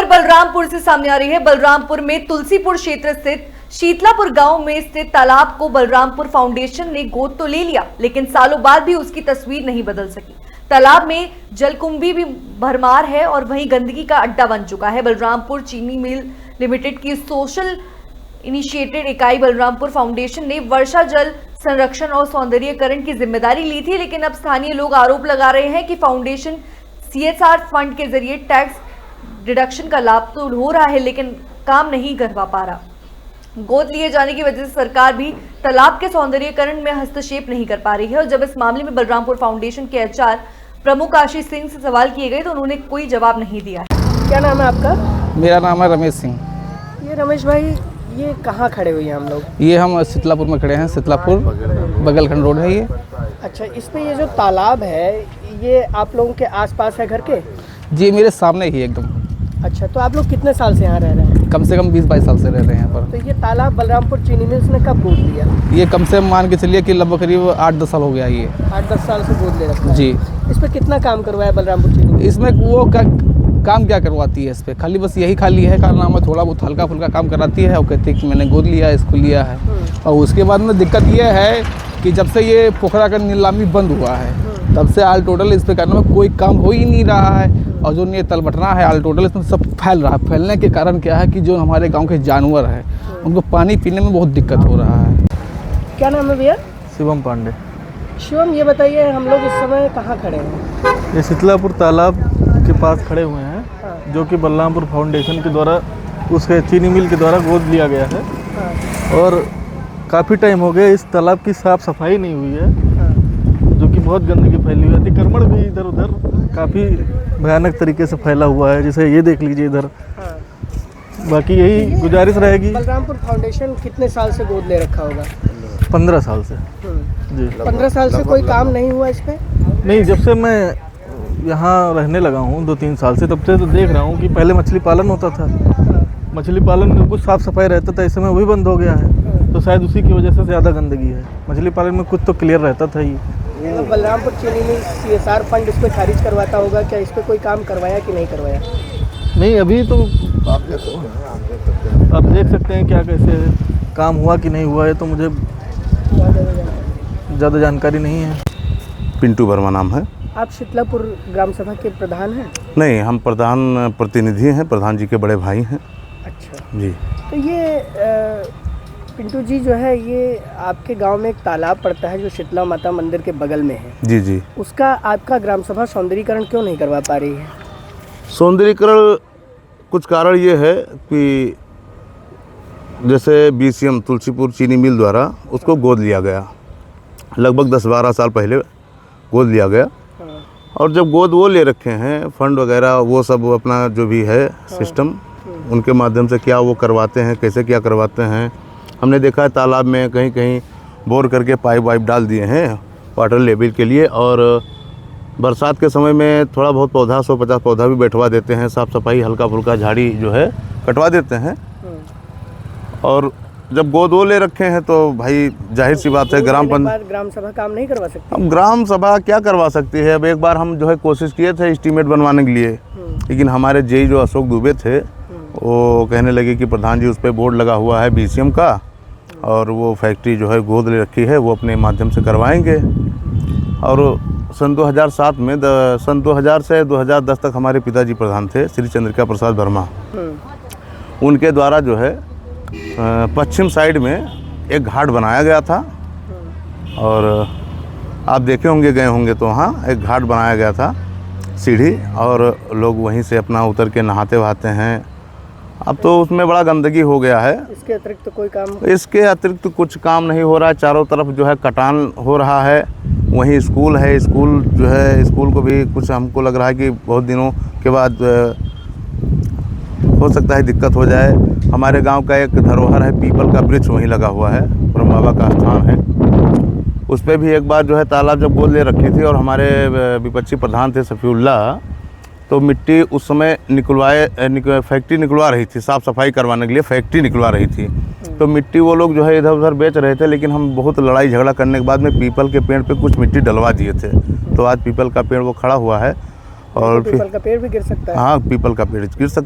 बलरामपुर से सामने आ रही है। बलरामपुर में तुलसीपुर क्षेत्र स्थित शीतलापुर गांव में स्थित तालाब को बलरामपुर फाउंडेशन ने गोद तो ले लिया, लेकिन सालों बाद भी उसकी तस्वीर नहीं बदल सकी। तालाब में जलकुंभी भी भरमार है और वहीं गंदगी का अड्डा बन चुका है। बलरामपुर चीनी मिल लिमिटेड की सोशल इनिशिएटेड इकाई बलरामपुर फाउंडेशन ने वर्षा जल संरक्षण और सौंदर्यीकरण की जिम्मेदारी ली थी, लेकिन अब स्थानीय लोग आरोप लगा रहे हैं कि फाउंडेशन CSR फंड के जरिए टैक्स डिडक्शन का लाभ तो हो रहा है, लेकिन काम नहीं करवा पा रहा। गोद लिए जाने की वजह से सरकार भी तालाब के सौंदर्यीकरण में हस्तक्षेप नहीं कर पा रही है। और जब इस मामले में बलरामपुर फाउंडेशन के HR प्रमुख आशीष सिंह से सवाल किए गए तो उन्होंने कोई जवाब नहीं दिया। क्या नाम है आपका? मेरा नाम है रमेश सिंह। ये रमेश भाई, ये कहाँ खड़े हुए हैं हम लोग? ये हम शीतलापुर में खड़े हैं। शीतलापुर बगलखंड रोड है ये। अच्छा, इसमें ये जो तालाब है ये आप लोगों के आसपास है घर के? जी, मेरे सामने ही एकदम। अच्छा, तो आप लोग कितने साल से यहाँ रह रहे हैं? कम से कम 20-22 साल से रह रहे हैं यहाँ पर। तो ये तालाब बलरामपुर चीनी मिल्स ने कब गोद लिया? ये कम से कम मान के चलिए कि लगभग करीब 8-10 साल हो गया ये। 8-10 साल से गोद ले रखा है। जी। इस पर कितना काम करवाया बलरामपुर चीनी मिल्स? इसमें वो काम क्या करवाती है? इस पर खाली बस यही खाली है कारनामा, थोड़ा बहुत हल्का फुल्का काम कराती है और कहती है कि मैंने गोद लिया, इसको लिया है। और उसके बाद में दिक्कत ये है कि जब से ये पोखरा का नीलामी बंद हुआ है तब से आल टोटल इस पे करने में कोई काम हो ही नहीं रहा है। और जो ये तलबटना है आल टोटल इसमें सब फैल रहा है। फैलने के कारण क्या है कि जो हमारे गांव के जानवर हैं उनको पानी पीने में बहुत दिक्कत हो रहा है। क्या नाम है भैया? शिवम पांडे। शिवम, ये बताइए हम लोग इस समय कहाँ खड़े हैं? ये शीतलापुर तालाब के पास खड़े हुए हैं। हाँ। जो कि बलरामपुर फाउंडेशन के द्वारा उसके चीनी मिल के द्वारा गोद लिया गया है। हाँ। और काफ़ी टाइम हो गया इस तालाब की साफ़ सफाई नहीं हुई है। हाँ। जो कि बहुत गंदगी फैली हुई है। अतिक्रमण भी इधर उधर काफ़ी भयानक तरीके से फैला हुआ है, जैसे ये देख लीजिए इधर। हाँ। बाकी यही गुजारिश रहेगी। बलरामपुर फाउंडेशन कितने साल से गोद ले रखा होगा? 15 साल से। जी। 15 साल से कोई काम नहीं हुआ इस पर? नहीं, जब से मैं यहाँ रहने लगा हूँ 2-3 साल से, तब से तो देख रहा हूँ कि पहले मछली पालन होता था। मछली पालन में कुछ साफ़ सफाई रहता था, इस समय वही बंद हो गया है। तो शायद उसी की वजह से ज़्यादा गंदगी है। मछली पालन में कुछ तो क्लियर रहता था ही। तो बलरामपुर चीनी मिल CSR फंड इस पर खारिज करवाता होगा क्या? इस पर कोई काम करवाया कि नहीं करवाया? नहीं, अभी तो आप देख सकते हैं क्या कैसे काम हुआ कि नहीं हुआ है, तो मुझे ज़्यादा जानकारी नहीं है। पिंटू वर्मा नाम है। आप शीतलापुर ग्राम सभा के प्रधान हैं? नहीं, हम प्रधान प्रतिनिधि हैं, प्रधान जी के बड़े भाई हैं। अच्छा जी। तो ये पिंटू जी जो है, ये आपके गांव में एक तालाब पड़ता है जो शीतला माता मंदिर के बगल में है। जी जी। उसका आपका ग्राम सभा सौंदर्यीकरण क्यों नहीं करवा पा रही है? सौंदर्यीकरण कुछ कारण ये है कि जैसे BCM तुलसीपुर चीनी मिल द्वारा उसको गोद लिया गया, लगभग 10-12 साल पहले गोद लिया गया। हाँ। और जब गोद वो ले रखे हैं, फंड वगैरह वो सब अपना जो भी है सिस्टम, उनके माध्यम से क्या वो करवाते हैं, कैसे क्या करवाते हैं। हमने देखा है तालाब में कहीं कहीं बोर करके पाइप वाइप डाल दिए हैं वाटर लेवल के लिए। और बरसात के समय में थोड़ा बहुत पौधा 150 पौधा भी बैठवा देते हैं, साफ़ सफाई हल्का फुल्का झाड़ी जो है कटवा देते हैं। और जब गोद वो ले रखे हैं तो भाई जाहिर सी बात है ग्राम सभा काम नहीं करवा सकती। अब ग्राम सभा क्या करवा सकती है? अब एक बार हम जो है कोशिश किए थे एस्टीमेट बनवाने के लिए, लेकिन हमारे जेई जो अशोक दुबे थे वो कहने लगे कि प्रधान जी उस पर बोर्ड लगा हुआ है BCM का और वो फैक्ट्री जो है गोद ले रखी है, वो अपने माध्यम से करवाएंगे। और सन 2007 में सन 2000 से 2010 तक हमारे पिताजी प्रधान थे, श्री चंद्रिका प्रसाद वर्मा। उनके द्वारा जो है पश्चिम साइड में एक घाट बनाया गया था। और आप देखे होंगे, गए होंगे तो वहाँ एक घाट बनाया गया था, सीढ़ी, और लोग वहीं से अपना उतर के नहाते वहाते हैं। अब तो उसमें बड़ा गंदगी हो गया है। इसके अतिरिक्त तो कोई काम? इसके अतिरिक्त कुछ काम नहीं हो रहा है। चारों तरफ जो है कटान हो रहा है। वहीं स्कूल है, स्कूल जो है स्कूल को भी कुछ हमको लग रहा है कि बहुत दिनों के बाद हो सकता है दिक्कत हो जाए। हमारे गांव का एक धरोहर है, पीपल का वृक्ष वहीं लगा हुआ है, ब्रह्म बाबा का स्थान है। उस पर भी एक बार जो है तालाब जब गोद ले रखी थी और हमारे विपक्षी प्रधान थे सफ़ीउल्लाह, तो मिट्टी उस समय फैक्ट्री निकलवा रही थी, साफ़ सफाई करवाने के लिए फैक्ट्री निकलवा रही थी। तो मिट्टी वो लोग जो है इधर उधर बेच रहे थे, लेकिन हम बहुत लड़ाई झगड़ा करने के बाद में पीपल के पेड़ पे कुछ मिट्टी डलवा दिए थे। तो आज पीपल का पेड़ वो खड़ा हुआ है। और पीपल का पेड़ भी गिर सकता है? हाँ, पीपल का पेड़ गिर सकता है।